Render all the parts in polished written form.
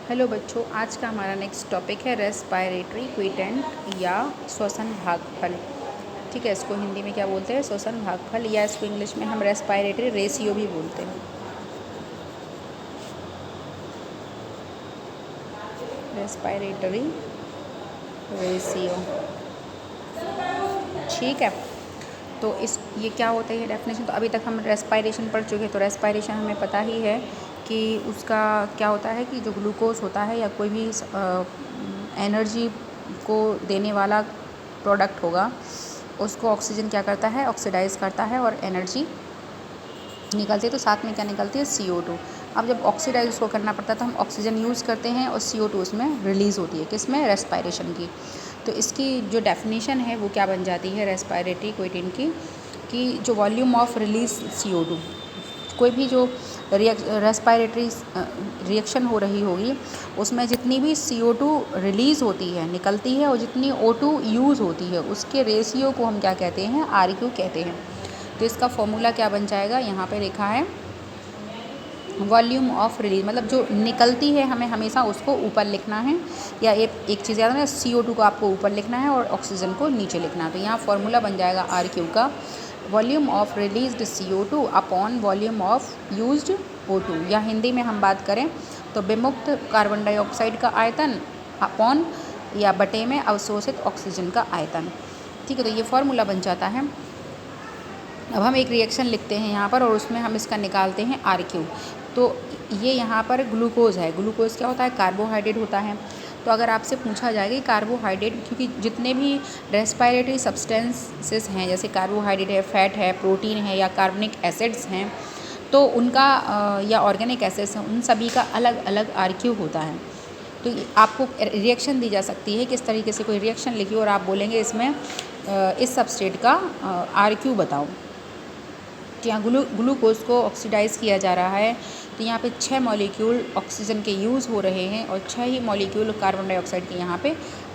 Hello बच्चों, आज का हमारा नेक्स्ट टॉपिक है रेस्पायरेटरी क्विटेंट या श्वसन भागफल। ठीक है, इसको हिंदी में क्या बोलते हैं? श्वसन भागफल, या इसको इंग्लिश में हम रेस्पायरेटरी रेशियो भी बोलते हैं। रेस्पायरेटरी रेशियो, ठीक है। तो ये क्या होता है, ये डेफिनेशन तो अभी तक हम रेस्पायरेशन पढ़ चुके हैं। तो रेस्पायरेशन हमें पता ही है कि उसका क्या होता है कि जो ग्लूकोज होता है या कोई भी एनर्जी को देने वाला प्रोडक्ट होगा, उसको ऑक्सीजन क्या करता है? ऑक्सीडाइज करता है और एनर्जी निकलती है। तो साथ में क्या निकलती है? CO2। अब जब ऑक्सीडाइज उसको करना पड़ता है तो हम ऑक्सीजन यूज़ करते हैं और CO2 उसमें रिलीज़ होती है। किस में? रेस्पायरेशन की। तो इसकी जो डेफिनेशन है वो क्या बन जाती है रेस्पायरेटरी क्विटेंट की, कि जो वॉल्यूम ऑफ रिलीज CO2, कोई भी जो रेस्पायरेटरी रिएक्शन हो रही होगी उसमें जितनी भी CO2 रिलीज़ होती है, निकलती है, और जितनी O2 यूज़ होती है, उसके रेशियो को हम क्या कहते हैं? RQ कहते हैं। तो इसका फॉर्मूला क्या बन जाएगा? यहाँ पे लिखा है वॉल्यूम ऑफ रिलीज, मतलब जो निकलती है हमें हमेशा उसको ऊपर लिखना है, या एक चीज़ याद है, CO2 को आपको ऊपर लिखना है और ऑक्सीजन को नीचे लिखना है। तो यहाँ फॉर्मूला बन जाएगा RQ का volume of released CO2 upon volume of used O2, या हिंदी में हम बात करें तो विमुक्त कार्बन डाइऑक्साइड का आयतन अपॉन या बटे में अवशोषित ऑक्सीजन का आयतन। ठीक है, तो ये फॉर्मूला बन जाता है। अब हम एक रिएक्शन लिखते हैं यहाँ पर और उसमें हम इसका निकालते हैं RQ। तो ये यहाँ पर ग्लूकोज है। ग्लूकोज क्या होता है? कार्बोहाइड्रेट होता है। तो अगर आपसे पूछा जाएगा कि कार्बोहाइड्रेट, क्योंकि जितने भी रेस्पायरेटरी सब्सटेंसेस हैं, जैसे कार्बोहाइड्रेट है, फैट है, प्रोटीन है, या कार्बनिक एसिड्स हैं, तो उनका या ऑर्गेनिक एसिड्स हैं, उन सभी का अलग अलग RQ होता है। तो आपको रिएक्शन दी जा सकती है, किस तरीके से कोई रिएक्शन लिखिए और आप बोलेंगे इसमें इस सबस्ट्रेट का RQ बताओ। तो यहाँ ग्लूकोज को ऑक्सीडाइज किया जा रहा है, तो यहाँ पे 6 मॉलिक्यूल ऑक्सीजन के यूज़ हो रहे हैं और 6 ही मॉलिक्यूल कार्बन डाइऑक्साइड के यहाँ पे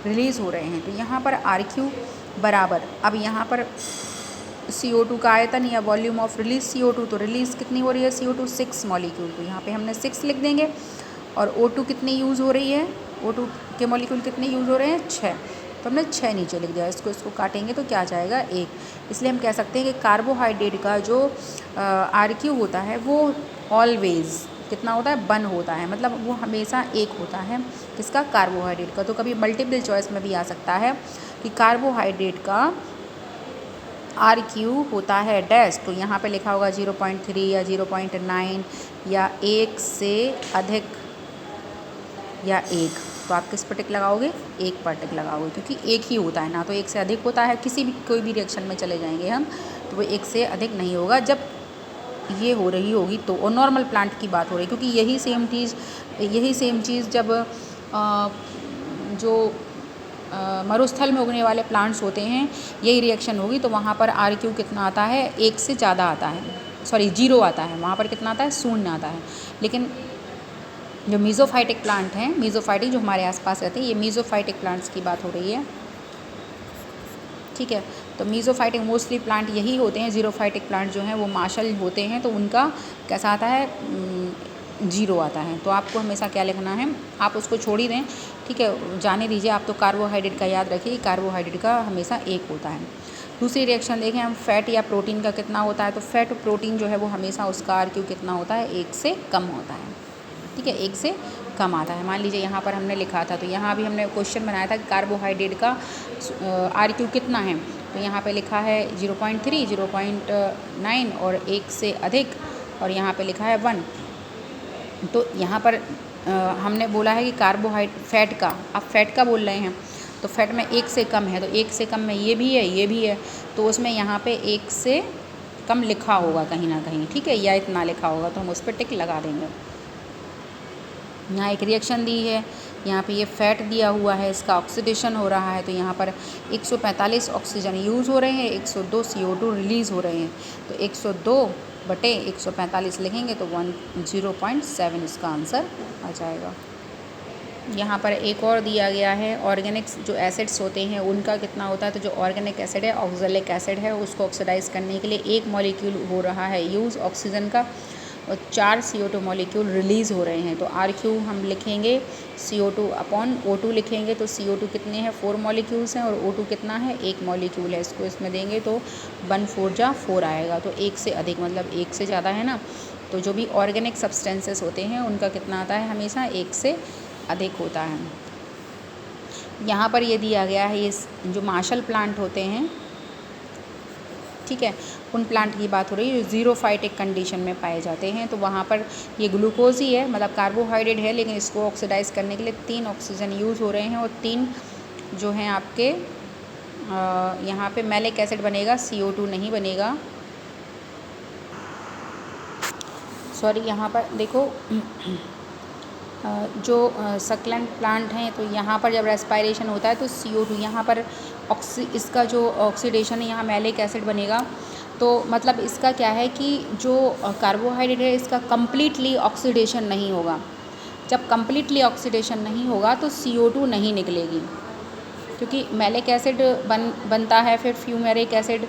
रिलीज़ हो रहे हैं। तो यहाँ पर RQ बराबर, अब यहाँ पर CO2 का आयतन या वॉल्यूम ऑफ रिलीज CO2, तो रिलीज़ कितनी हो रही है CO2? 6 मॉलिक्यूल। तो यहाँ पे हमने 6 लिख देंगे। और O2 कितनी यूज़ हो रही है? O2 के मॉलिक्यूल कितने यूज़ हो रहे हैं? 6। तो हमने 6 नीचे लिख दिया। इसको काटेंगे तो क्या आ जाएगा? 1। इसलिए हम कह सकते हैं कि कार्बोहाइड्रेट का जो RQ होता है वो ऑलवेज़ कितना होता है? 1 होता है, मतलब वो हमेशा 1 होता है। किसका? कार्बोहाइड्रेट का। तो कभी मल्टीपल चॉइस में भी आ सकता है कि कार्बोहाइड्रेट का RQ होता है डैश, तो यहाँ पे लिखा होगा 0.3 या 0.9 या 1 से अधिक या 1। तो आप किस पर टिक लगाओगे? 1 पर टिक लगाओगे, क्योंकि 1 ही होता है ना, तो 1 से अधिक होता है। कोई भी रिएक्शन में चले जाएंगे हम तो वो 1 से अधिक नहीं होगा जब ये हो रही होगी तो। और नॉर्मल प्लांट की बात हो रही है, क्योंकि यही सेम चीज़ जब जो मरुस्थल में उगने वाले प्लांट्स होते हैं, यही रिएक्शन होगी तो वहाँ पर RQ कितना आता है? 1 से ज़्यादा आता है, सॉरी 0 आता है। वहाँ पर कितना आता है? 0 आता है। लेकिन जो मीज़ोफाइटिक प्लांट हैं, मीज़ोफाइटिक जो हमारे आसपास रहते हैं, ये मीज़ोफाइटिक प्लांट्स की बात हो रही है। ठीक है, तो मीज़ोफाइटिक मोस्टली प्लांट यही होते हैं। ज़ीरोफाइटिक प्लांट जो हैं वो मार्शल होते हैं, तो उनका कैसा आता है? 0 आता है। तो आपको हमेशा क्या लिखना है? आप उसको छोड़ ही दें, ठीक है, जाने दीजिए। आप तो कार्बोहाइड्रेट का याद रखिए, कार्बोहाइड्रेट का हमेशा 1 होता है। दूसरी रिएक्शन देखें हम, फैट या प्रोटीन का कितना होता है? तो फैट प्रोटीन जो है वो हमेशा उसका RQ कितना होता है? 1 से कम होता है। ठीक है, 1 से कम आता है। मान लीजिए यहाँ पर हमने लिखा था, तो यहाँ भी हमने क्वेश्चन बनाया था कि कार्बोहाइड्रेट का RQ कितना है। तो यहाँ पे लिखा है 0.3, 0.9 और 1 से अधिक, और यहाँ पे लिखा है 1। तो यहाँ पर हमने बोला है कि फैट का, आप फैट का बोल रहे हैं, तो फैट में 1 से कम है, तो 1 से कम में ये भी है, ये भी है, तो उसमें यहाँ पे 1 से कम लिखा होगा कहीं ना कहीं, ठीक है, या इतना लिखा होगा, तो हम उस पर टिक लगा देंगे। यहाँ एक रिएक्शन दी है, यहाँ पे ये फैट दिया हुआ है, इसका ऑक्सीडेशन हो रहा है, तो यहाँ पर 145 ऑक्सीजन यूज़ हो रहे हैं, 102 CO2 रिलीज़ हो रहे हैं। तो 102 बटे 145 लिखेंगे तो 0.7 इसका आंसर आ जाएगा। यहाँ पर एक और दिया गया है, ऑर्गेनिक्स जो एसिड्स होते हैं उनका कितना होता है। तो जो ऑर्गेनिक एसिड है, ऑक्जेलिक एसिड है, उसको ऑक्सीडाइज करने के लिए 1 मॉलिक्यूल हो रहा है यूज़ ऑक्सीजन का, और 4 CO2 मॉलिक्यूल रिलीज़ हो रहे हैं। तो RQ हम लिखेंगे CO2 अपॉन O2 लिखेंगे, तो CO2 कितने हैं 4 मॉलिक्यूल्स हैं और O2 कितना है 1 मॉलिक्यूल है। इसको इसमें देंगे तो 1 4 जा 4 आएगा, तो 1 से अधिक मतलब 1 से ज़्यादा है ना। तो जो भी ऑर्गेनिक सब्सटेंसेस होते हैं उनका कितना आता है, हमेशा 1 से अधिक होता है। यहाँ पर ये दिया गया है, ये जो मार्शल प्लांट होते हैं, ठीक है, उन प्लांट की बात हो रही है जो ज़ीरोफाइटिक कंडीशन में पाए जाते हैं। तो वहाँ पर ये ग्लूकोज ही है, मतलब कार्बोहाइड्रेट है, लेकिन इसको ऑक्सीडाइज़ करने के लिए 3 ऑक्सीजन यूज़ हो रहे हैं और 3 जो हैं आपके यहाँ पे मैलिक एसिड बनेगा, CO2 नहीं बनेगा। सॉरी, यहाँ पर देखो जो सक्लेंट प्लांट हैं, तो यहाँ पर जब रेस्पायरेशन होता है तो CO2 यहाँ पर इसका जो ऑक्सीडेशन है यहाँ मैलिक एसिड बनेगा। तो मतलब इसका क्या है कि जो कार्बोहाइड्रेट है इसका कम्प्लीटली ऑक्सीडेशन नहीं होगा। जब कम्प्लीटली ऑक्सीडेशन नहीं होगा तो CO2 नहीं निकलेगी, क्योंकि मैलिक एसिड बनता है, फिर फ्यूमेरिक एसिड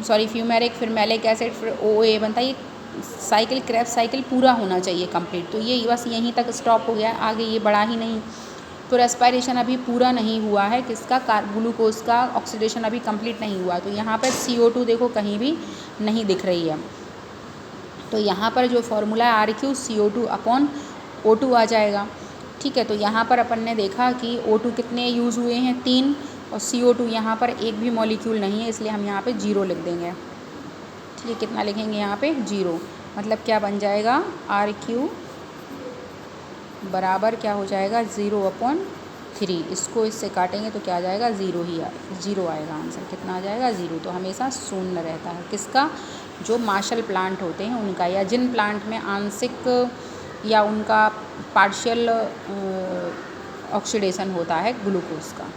फ्यूमेरिक, फिर मैलिक एसिड, फिर OA बनता है। ये साइकिल, क्रेब्स साइकिल पूरा होना चाहिए कंप्लीट। तो ये बस यहीं तक स्टॉप हो गया, आगे ये बढ़ा ही नहीं। तो रेस्पायरेशन अभी पूरा नहीं हुआ है, किसका, ग्लूकोज का ऑक्सीडेशन अभी कंप्लीट नहीं हुआ। तो यहाँ पर CO2 देखो कहीं भी नहीं दिख रही है। तो यहाँ पर जो फॉर्मूला है RQ CO2 अपॉन O2 आ जाएगा, ठीक है। तो यहाँ पर अपन ने देखा कि O2 कितने यूज़ हुए हैं 3, और CO2 यहाँ पर एक भी मॉलिक्यूल नहीं है, इसलिए हम यहाँ पे 0 लिख देंगे, ठीक है। कितना लिखेंगे यहाँ पे 0, मतलब क्या बन जाएगा RQ बराबर क्या हो जाएगा 0/3। इसको इससे काटेंगे तो क्या आ जाएगा 0 ही 0 आएगा आंसर। कितना आ जाएगा 0। तो हमेशा शून्य रहता है, किसका, जो मार्शल प्लांट होते हैं उनका, या जिन प्लांट में आंशिक या उनका पार्शियल ऑक्सीडेशन होता है ग्लूकोज का।